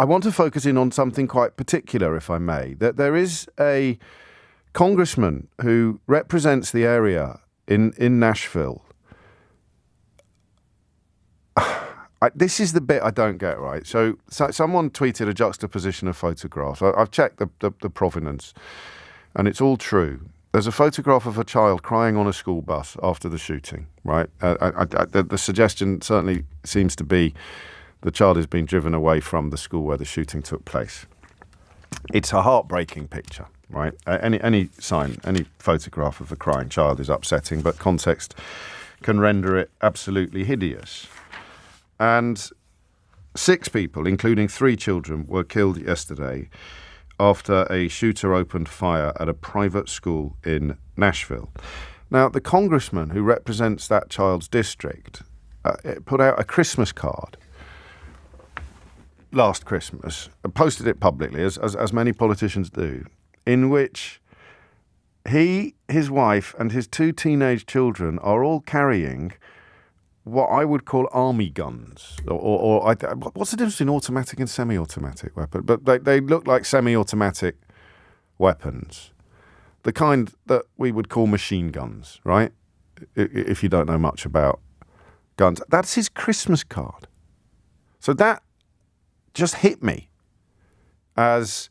I want to focus in on something quite particular, if I may. That there is a congressman who represents the area in Nashville. This is the bit I don't get right. So someone tweeted a juxtaposition of photographs. I've checked the provenance, and it's all true. There's a photograph of a child crying on a school bus after the shooting, right? The suggestion certainly seems to be the child is being driven away from the school where the shooting took place. It's a heartbreaking picture, right? Any photograph of a crying child is upsetting, but context can render it absolutely hideous. And 6 people, including 3 children, were killed yesterday after a shooter opened fire at a private school in Nashville. Now, the congressman who represents that child's district put out a Christmas card last Christmas, posted it publicly, as many politicians do, in which he, his wife, and his 2 teenage children are all carrying what I would call army guns, or what's the difference between automatic and semi-automatic weapon? But they look like semi-automatic weapons, the kind that we would call machine guns, right? If you don't know much about guns. That's his Christmas card. So that just hit me as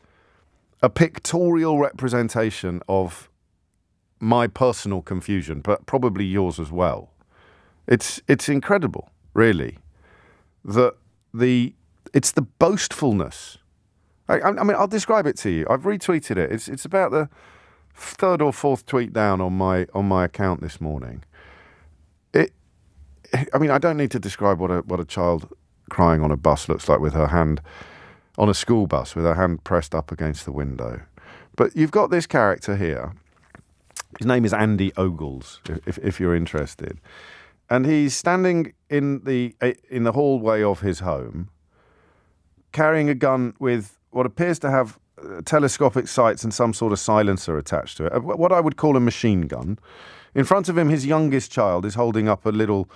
a pictorial representation of my personal confusion, but probably yours as well. It's incredible, really, that it's the boastfulness. I mean, I'll describe it to you. I've retweeted it. It's about the 3rd or 4th tweet down on my account this morning. I mean, I don't need to describe what a child crying on a bus looks like with her hand on a school bus with her hand pressed up against the window. But you've got this character here. His name is Andy Ogles, if you're interested. And he's standing in the hallway of his home, carrying a gun with what appears to have telescopic sights and some sort of silencer attached to it, what I would call a machine gun. In front of him, his youngest child is holding up a little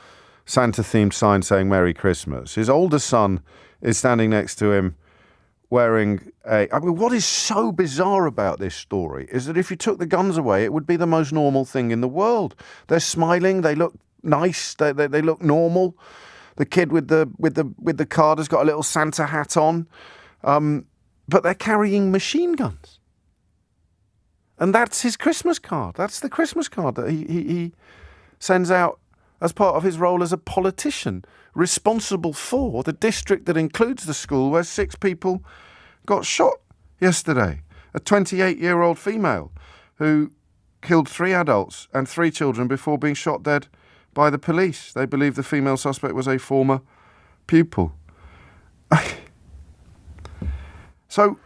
Santa-themed sign saying Merry Christmas. His older son is standing next to him wearing what is so bizarre about this story is that if you took the guns away, it would be the most normal thing in the world. They're smiling, they look nice, they look normal. The kid with the card has got a little Santa hat on, but they're carrying machine guns, and that's his Christmas card. That's the Christmas card that he sends out as part of his role as a politician responsible for the district that includes the school where 6 people got shot yesterday. A 28-year-old female who killed 3 adults and 3 children before being shot dead by the police. They believe the female suspect was a former pupil. So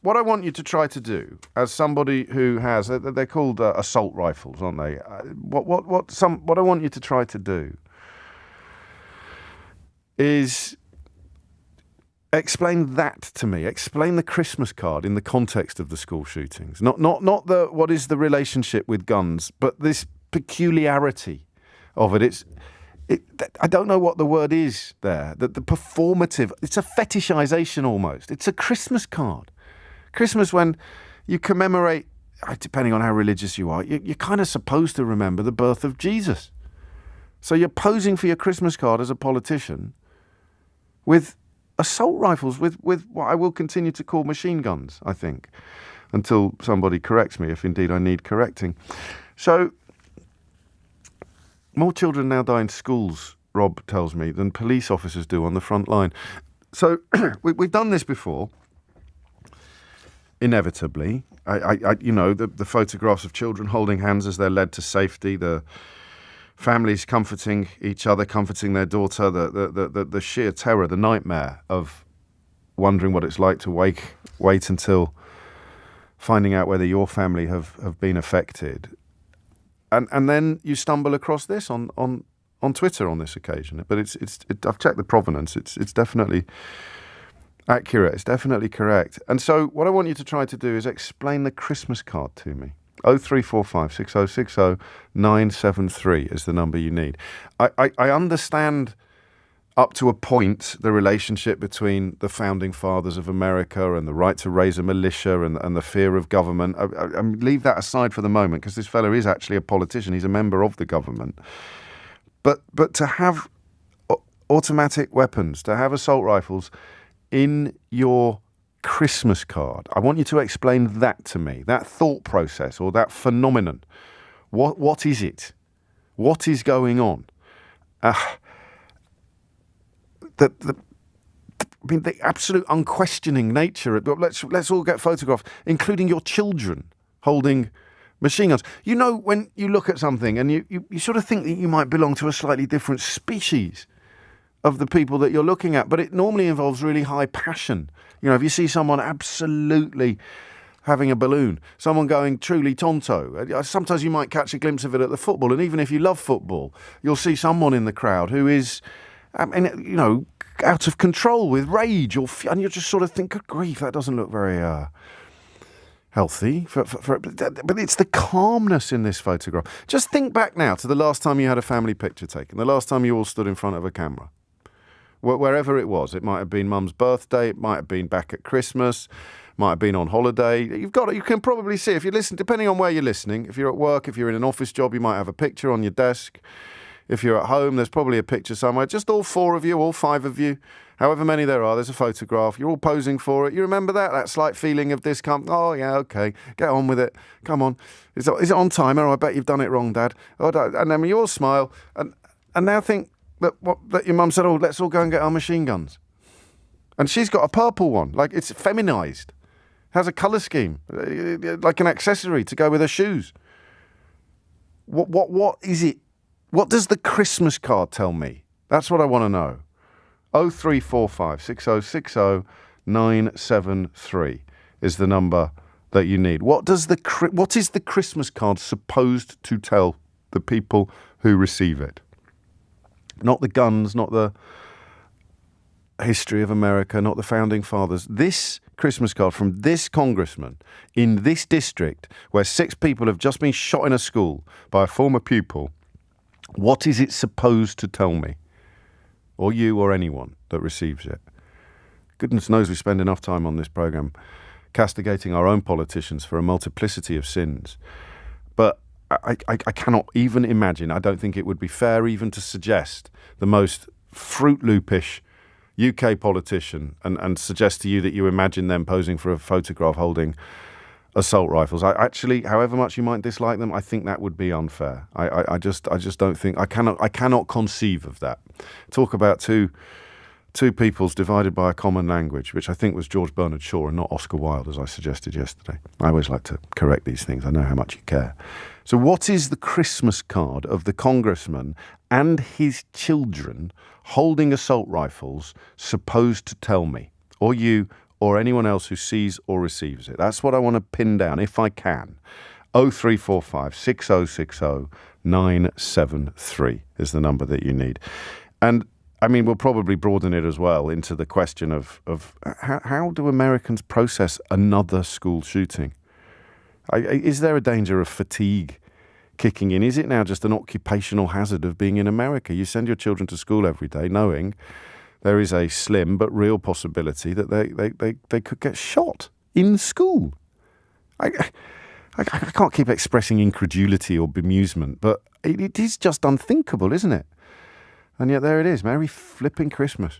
what I want you to try to do, as somebody who has, they're called assault rifles, aren't they? What I want you to try to do is explain that to me. Explain the Christmas card in the context of the school shootings. Not what is the relationship with guns, but this peculiarity of it. I don't know what the word is there. The performative. It's a fetishization almost. It's a Christmas card. Christmas, when you commemorate, depending on how religious you are, you're kind of supposed to remember the birth of Jesus. So you're posing for your Christmas card as a politician with assault rifles, with what I will continue to call machine guns, I think, until somebody corrects me, if indeed I need correcting. So more children now die in schools, Rob tells me, than police officers do on the front line. So we've done this before. Inevitably, the photographs of children holding hands as they're led to safety, the families comforting each other, comforting their daughter, the sheer terror, the nightmare of wondering what it's like to wait until finding out whether your family have been affected, and then you stumble across this on Twitter on this occasion. But I've checked the provenance. It's definitely accurate. It's definitely correct. And so what I want you to try to do is explain the Christmas card to me. 0345 6060 973 is the number you need. I understand up to a point, the relationship between the founding fathers of America and the right to raise a militia and the fear of government. I leave that aside for the moment, because this fella is actually a politician. He's a member of the government. But to have automatic weapons, to have assault rifles in your Christmas card, I want you to explain that to me, that thought process or that phenomenon. What is it? What is going on? The absolute unquestioning nature. Let's all get photographed, including your children holding machine guns. You know, when you look at something and you sort of think that you might belong to a slightly different species of the people that you're looking at, but it normally involves really high passion. You know, if you see someone absolutely having a balloon, someone going truly tonto, sometimes you might catch a glimpse of it at the football, and even if you love football, you'll see someone in the crowd who is, out of control with rage, and you just sort of think, good grief, that doesn't look very healthy. But it's the calmness in this photograph. Just think back now to the last time you had a family picture taken, the last time you all stood in front of a camera. Wherever it was, it might have been mum's birthday, it might have been back at Christmas, might have been on holiday. You can probably see, if you listen, depending on where you're listening, if you're at work, if you're in an office job, you might have a picture on your desk. If you're at home, there's probably a picture somewhere. Just all 4 of you, all 5 of you, however many there are, there's a photograph. You're all posing for it. You remember that slight feeling of discomfort? Oh, yeah, okay, get on with it. Come on. Is it on timer? Oh, I bet you've done it wrong, Dad. Oh, and then you all smile and now think that your mum said, oh, let's all go and get our machine guns. And she's got a purple one, like it's feminized. Has a colour scheme, like an accessory to go with her shoes. What is it? What does the Christmas card tell me? That's what I want to know. 0345 6060 973 is the number that you need. What is the Christmas card supposed to tell the people who receive it? Not the guns, not the history of America, not the founding fathers. This Christmas card from this congressman in this district where 6 people have just been shot in a school by a former pupil. What is it supposed to tell me? Or you or anyone that receives it? Goodness knows we spend enough time on this programme castigating our own politicians for a multiplicity of sins. But I cannot even imagine, I don't think it would be fair even to suggest the most Fruit Loopish UK politician and suggest to you that you imagine them posing for a photograph holding assault rifles. I actually, however much you might dislike them, I think that would be unfair. I just don't think, I cannot conceive of that. Talk about two peoples divided by a common language, which I think was George Bernard Shaw and not Oscar Wilde, as I suggested yesterday. I always like to correct these things. I know how much you care. So what is the Christmas card of the congressman and his children holding assault rifles supposed to tell me, or you, or anyone else who sees or receives it? That's what I want to pin down, if I can. 0345 6060 973 is the number that you need. And I mean, we'll probably broaden it as well into the question of how do Americans process another school shooting? Is there a danger of fatigue kicking in? Is it now just an occupational hazard of being in America? You send your children to school every day knowing there is a slim but real possibility that they could get shot in school. I can't keep expressing incredulity or bemusement, but it is just unthinkable, isn't it? And yet there it is. Merry flipping Christmas.